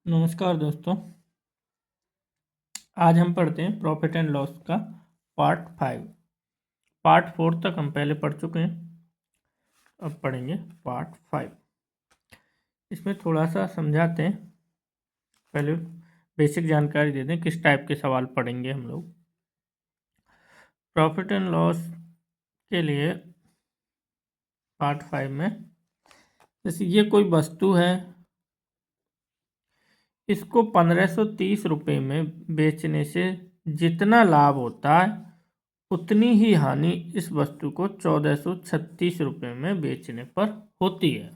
नमस्कार दोस्तों। आज हम पढ़ते हैं प्रॉफिट एंड लॉस का पार्ट 5। पार्ट 4 तक हम पहले पढ़ चुके हैं, अब पढ़ेंगे पार्ट 5। इसमें थोड़ा सा समझाते हैं, पहले बेसिक जानकारी दे दें किस टाइप के सवाल पढ़ेंगे हम लोग। प्रॉफिट एंड लॉस के लिए पार्ट 5 में जैसे ये कोई वस्तु है, इसको 1530 रुपये में बेचने से जितना लाभ होता है उतनी ही हानि इस वस्तु को 1436 रुपये में बेचने पर होती है।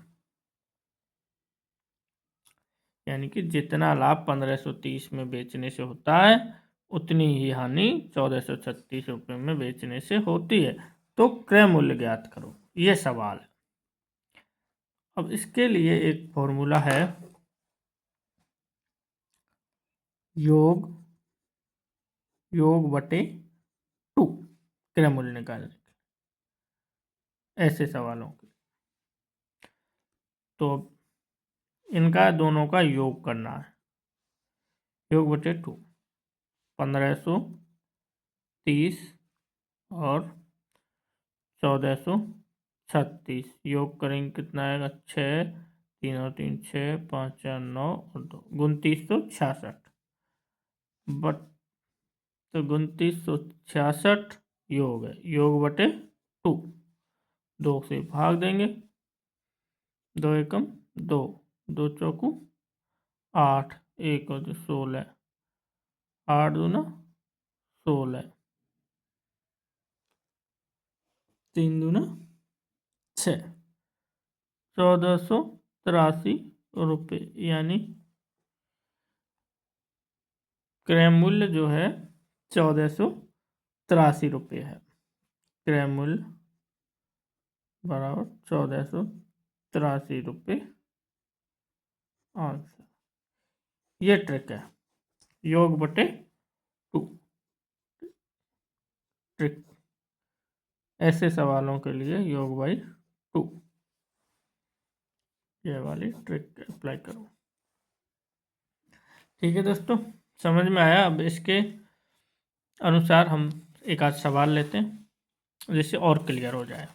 यानी कि जितना लाभ 1530 में बेचने से होता है उतनी ही हानि 1436 रुपये में बेचने से होती है। तो क्रय मूल्य ज्ञात करो, ये सवाल है। अब इसके लिए एक फॉर्मूला है, योग बटे 2 क्रय मूल्य निकालने के ऐसे सवालों के। तो इनका दोनों का योग करना है। योग बटे 2, 1530 और 1436 योग करेंगे कितना आएगा? 6, 3 और 3 6, 5 4 9 और 2 2966 बट तो 2966 योग है। योग बटे 2, 2 से भाग देंगे, 2 एकम 2, 2 चौकू 8, 1 और 16, 8 दूना 16, 3 दूना 6, 1483 रुपये। यानी क्रय मूल्य जो है 1483 रुपये है। क्रय मूल्य बराबर 1483 रुपये आंसर। ये ट्रिक है, योग बटे 2 ट्रिक। ऐसे सवालों के लिए योग बाई 2 ये वाली ट्रिक अप्लाई करो। ठीक है दोस्तों, समझ में आया? अब इसके अनुसार हम एक आध सवाल लेते हैं जिससे और क्लियर हो जाए।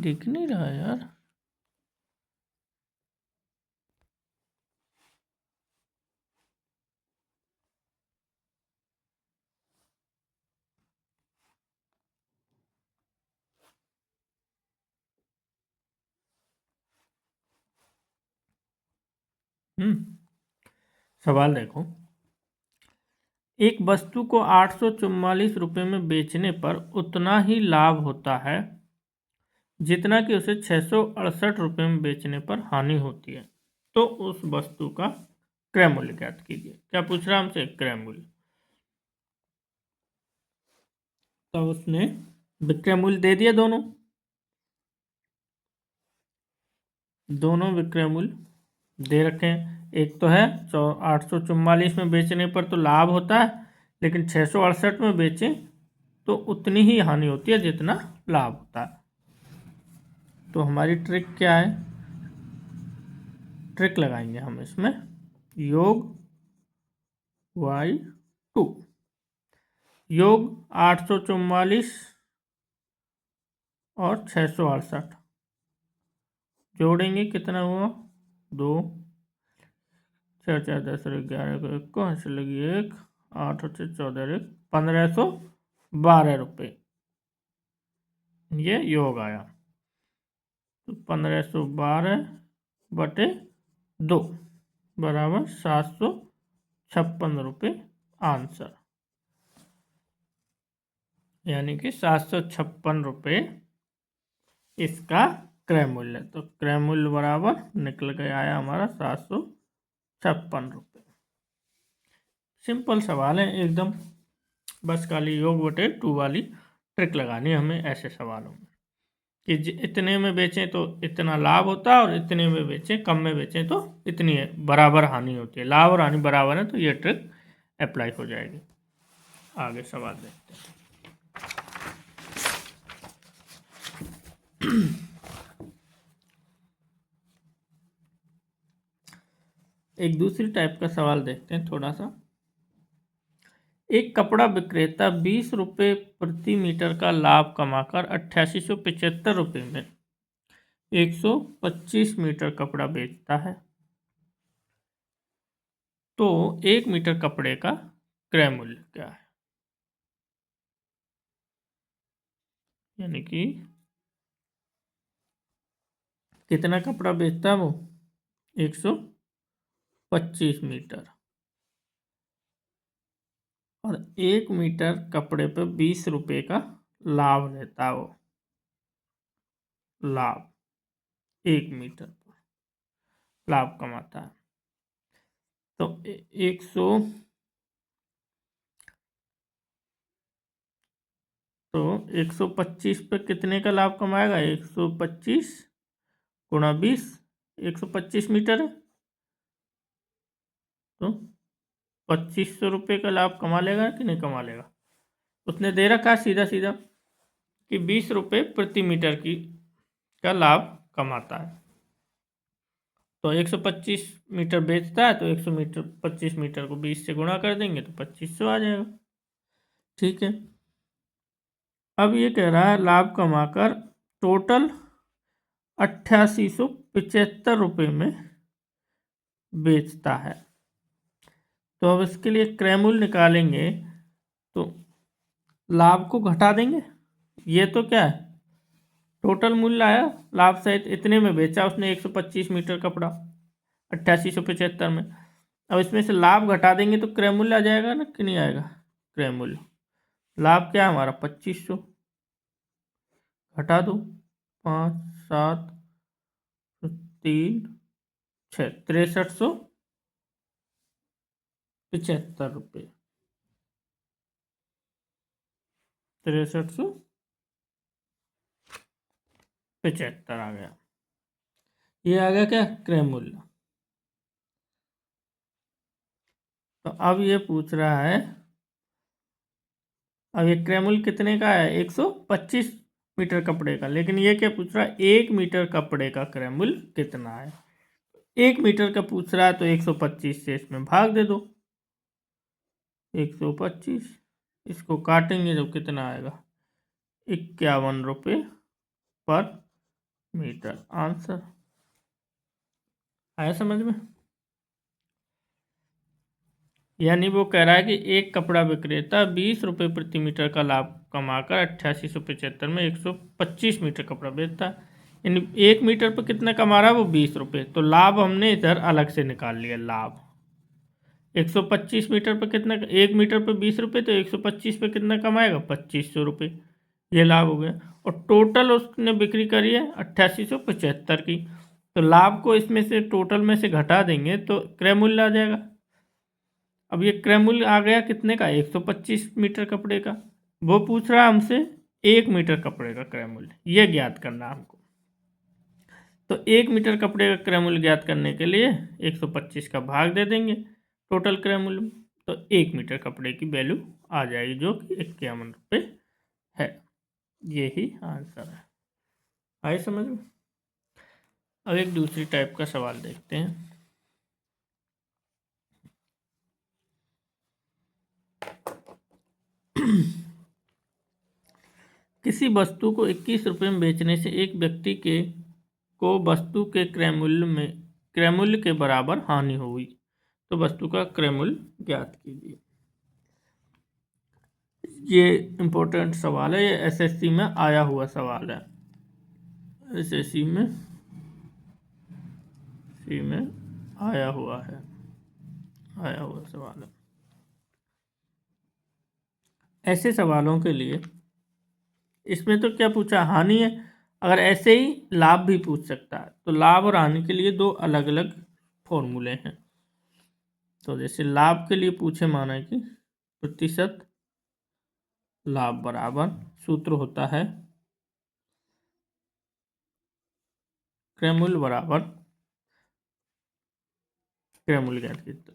दिख नहीं रहा यार। सवाल देखो, एक वस्तु को 844 रुपये में बेचने पर उतना ही लाभ होता है जितना कि उसे 668 रुपये में बेचने पर हानि होती है। तो उस वस्तु का क्रय मूल्य ज्ञात कीजिए। क्या पूछ रहा हमसे? क्रय मूल्य। तो उसने विक्रय मूल्य दे दिया, दोनों विक्रय मूल्य दे रखे हैं। एक तो है 844 में बेचने पर तो लाभ होता है, लेकिन 668 में बेचें तो उतनी ही हानि होती है जितना लाभ होता है। तो हमारी ट्रिक क्या है? ट्रिक लगाएंगे हम इसमें, योग बाई 2। योग 844 और 668 जोड़ेंगे, कितना हुआ? 2, 4 4 10 11 को 1 को हंस लगी 1, 8 और 14 1512 रुपये ये योग आया। तो 1512 बटे 2 बराबर 756 रुपये आंसर। यानी कि 756 रुपये इसका क्रय मूल्य। तो क्रय मूल्य बराबर निकल के आया हमारा 756 रुपये। सिंपल सवाल है एकदम, बस खाली योग बटे 2 वाली ट्रिक लगानी है हमें ऐसे सवालों में कि इतने में बेचें तो इतना लाभ होता है और इतने में बेचें, कम में बेचें तो इतनी है, बराबर हानि होती है। लाभ और हानि बराबर है तो ये ट्रिक अप्लाई हो जाएगी। आगे सवाल देखते हैं। एक दूसरी टाइप का सवाल देखते हैं थोड़ा सा। एक कपड़ा विक्रेता 20 रुपये प्रति मीटर का लाभ कमाकर 8875 रुपये में 125 मीटर कपड़ा बेचता है। तो 1 मीटर कपड़े का क्रय मूल्य क्या है? यानी कि कितना कपड़ा बेचता है वो? 125 मीटर, और 1 मीटर कपड़े पे 20 रुपये का लाभ रहता है वो। लाभ 1 मीटर पर लाभ कमाता है। तो 125 पे कितने का लाभ कमाएगा? 125 गुणा 20, 125 मीटर है तो 2500 रुपये का लाभ कमा लेगा कि नहीं कमा लेगा? उसने दे रखा सीधा सीधा कि 20 रुपये प्रति मीटर की का लाभ कमाता है। तो 125 मीटर बेचता है तो 125 मीटर को 20 से गुणा कर देंगे तो 2500 आ जाएगा। ठीक है। अब ये कह रहा है लाभ कमाकर टोटल 8875 रुपये में बेचता है। तो अब इसके लिए क्रय मूल्य निकालेंगे तो लाभ को घटा देंगे। ये तो क्या है, टोटल मूल्य आया, लाभ सहित इतने में बेचा उसने 125 मीटर कपड़ा 8875 में। अब इसमें से लाभ घटा देंगे तो क्रय मूल्य आ जाएगा ना कि नहीं आएगा? क्रय मूल्य, लाभ क्या है हमारा 2500, घटा दो 5 7 3 6 6375 रुपये, 6375 आ गया। ये आ गया क्या? क्रय मूल्य। तो अब ये पूछ रहा है, अब ये क्रय मूल्य कितने का है? 125 मीटर कपड़े का, लेकिन ये क्या पूछ रहा है? 1 मीटर कपड़े का क्रय मूल्य कितना है? 1 मीटर का पूछ रहा है तो 125 से इसमें भाग दे दो, 125, इसको काटेंगे तो कितना आएगा? 51 रुपये पर मीटर। आंसर आया समझ में? यानी वो कह रहा है कि एक कपड़ा विक्रेता 20 रुपये प्रति मीटर का लाभ कमाकर 8875 में 125 मीटर कपड़ा बेचता है। यानी 1 मीटर पर कितना कमा रहा है वो? 20 रुपये। तो लाभ हमने इधर अलग से निकाल लिया। लाभ 125 मीटर पर कितना, 1 मीटर पर 20 रुपये, तो 125 पे कितना कमाएगा? 2500 रुपये। ये लाभ हो गया। और टोटल उसने बिक्री करी है 8875 की, तो लाभ को इसमें से टोटल में से घटा देंगे तो क्रय मूल्य आ जाएगा। अब ये क्रय मूल्य आ गया कितने का? 125 मीटर कपड़े का। वो पूछ रहा है हमसे 1 मीटर कपड़े का क्रय मूल्य, ये ज्ञात करना हमको। तो 1 मीटर कपड़े का क्रय मूल्य ज्ञात करने के लिए 125 का भाग दे देंगे टोटल क्रय मूल्य में, तो 1 मीटर कपड़े की वैल्यू आ जाएगी जो कि 51 रुपये है। यही आंसर है। आइए समझ में। अब एक दूसरी टाइप का सवाल देखते हैं। किसी वस्तु को 21 रुपये में बेचने से एक व्यक्ति के को वस्तु के क्रय मूल्य के बराबर हानि हुई, तो वस्तु का क्रय मूल्य ज्ञात कीजिए। ये इम्पोर्टेंट सवाल है, ये एसएससी में आया हुआ सवाल है। एसएससी में आया हुआ सवाल है। ऐसे सवालों के लिए, इसमें तो क्या पूछा? हानि है। अगर ऐसे ही लाभ भी पूछ सकता है, तो लाभ और हानि के लिए दो अलग अलग फॉर्मूले हैं। तो जैसे लाभ के लिए पूछे, माना कि प्रतिशत लाभ बराबर, सूत्र होता है क्रय मूल्य बराबर क्रय मूल्य ज्ञात कीजिए,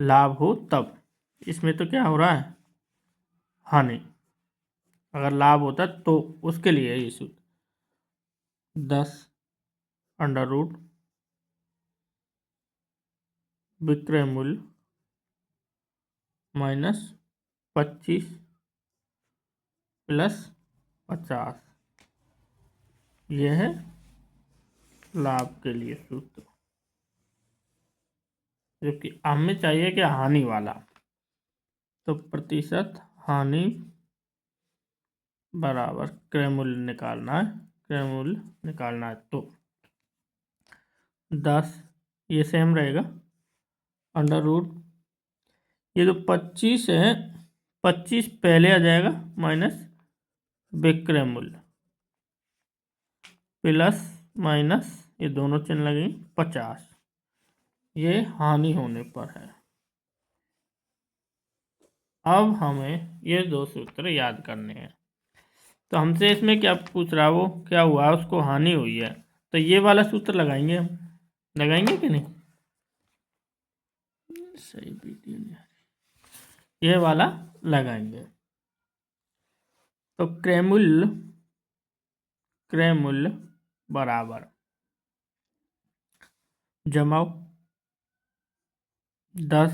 लाभ हो तब। इसमें तो क्या हो रहा है? हानि। अगर लाभ होता तो उसके लिए ये सूत्र 10 अंडर रूट विक्रय मूल्य माइनस 25 प्लस 50, यह है लाभ के लिए सूत्र, जो कि हमें चाहिए कि हानि वाला। तो प्रतिशत हानि बराबर क्रय मूल्य निकालना है, क्रय मूल्य निकालना है तो 10 ये सेम रहेगा अंडर रूट, ये जो 25 है 25 पहले आ जाएगा माइनस विक्रय मूल्य प्लस माइनस ये दोनों चिन्ह लगेंगे 50, ये हानि होने पर है। अब हमें ये दो सूत्र याद करने हैं। तो हमसे इसमें क्या पूछ रहा है, वो क्या हुआ उसको हानि हुई है, तो ये वाला सूत्र लगाएंगे हम, लगाएंगे कि नहीं, सही वीडियो नहीं, ये वाला लगाएंगे। तो क्रय मूल्य बराबर जमाओ 10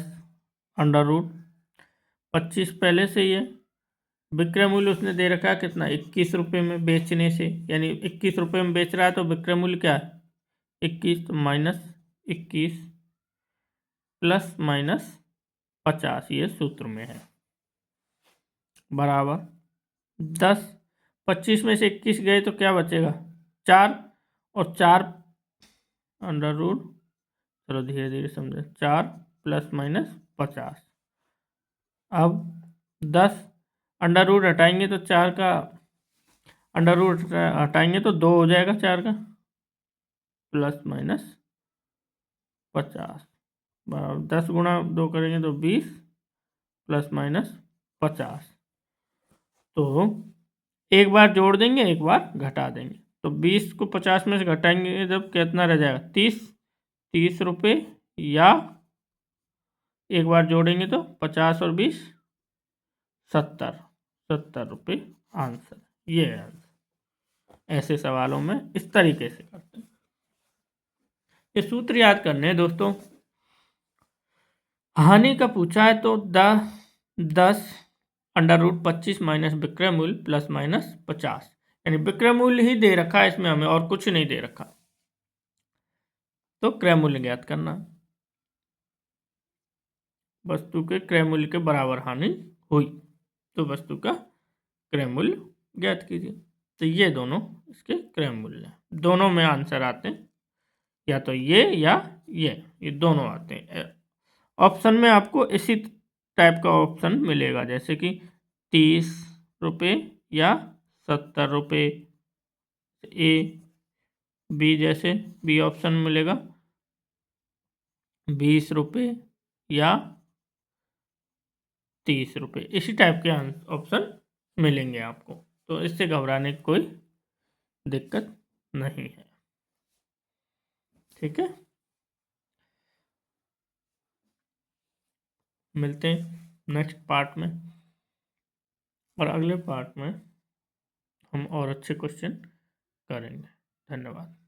अंडर रूट 25 पहले से ही है, विक्रय मूल्य उसने दे रखा है कितना 21 रुपये में बेचने से, यानी 21 रुपये में बेच रहा है तो विक्रय मूल्य क्या है 21, तो माइनस 21 प्लस माइनस 50 ये सूत्र में है बराबर 10, 25 में से 21 गए तो क्या बचेगा 4, और 4 अंडर रूट, चलो धीरे धीरे समझे, 4 प्लस माइनस 50। अब 10 अंडर रूट हटाएंगे तो 4 का अंडर रूट हटाएंगे तो 2 हो जाएगा 4 का, प्लस माइनस 50 बराबर 10 गुणा 2 करेंगे तो 20 प्लस माइनस 50। तो एक बार जोड़ देंगे एक बार घटा देंगे, तो 20 को 50 में से घटाएंगे जब कितना रह जाएगा 30 रुपये, या एक बार जोड़ेंगे तो 50 और 20 70 रुपये आंसर, ये है आंसर। ऐसे सवालों में इस तरीके से करते हैं। ये सूत्र याद करने हैं दोस्तों। हानि का पूछा है तो 10 अंडर रूट 25 माइनस विक्रय मूल्य प्लस माइनस 50, यानी विक्रय मूल्य ही दे रखा है इसमें, हमें और कुछ नहीं दे रखा, तो क्रय मूल्य ज्ञात करना, वस्तु के क्रय मूल्य के बराबर हानि हुई तो वस्तु का क्रय मूल्य ज्ञात कीजिए। तो ये दोनों इसके क्रय मूल्य हैं, दोनों में आंसर आते हैं, या तो ये या ये दोनों आते हैं। ऑप्शन में आपको इसी टाइप का ऑप्शन मिलेगा, जैसे कि 30 रुपये या 70 रुपये, ए बी, जैसे बी ऑप्शन मिलेगा 20 रुपये या 30 रुपये, इसी टाइप के ऑप्शन मिलेंगे आपको, तो इससे घबराने की कोई दिक्कत नहीं है, ठीक है। मिलते हैं नेक्स्ट पार्ट में, और अगले पार्ट में हम और अच्छे क्वेश्चन करेंगे। धन्यवाद।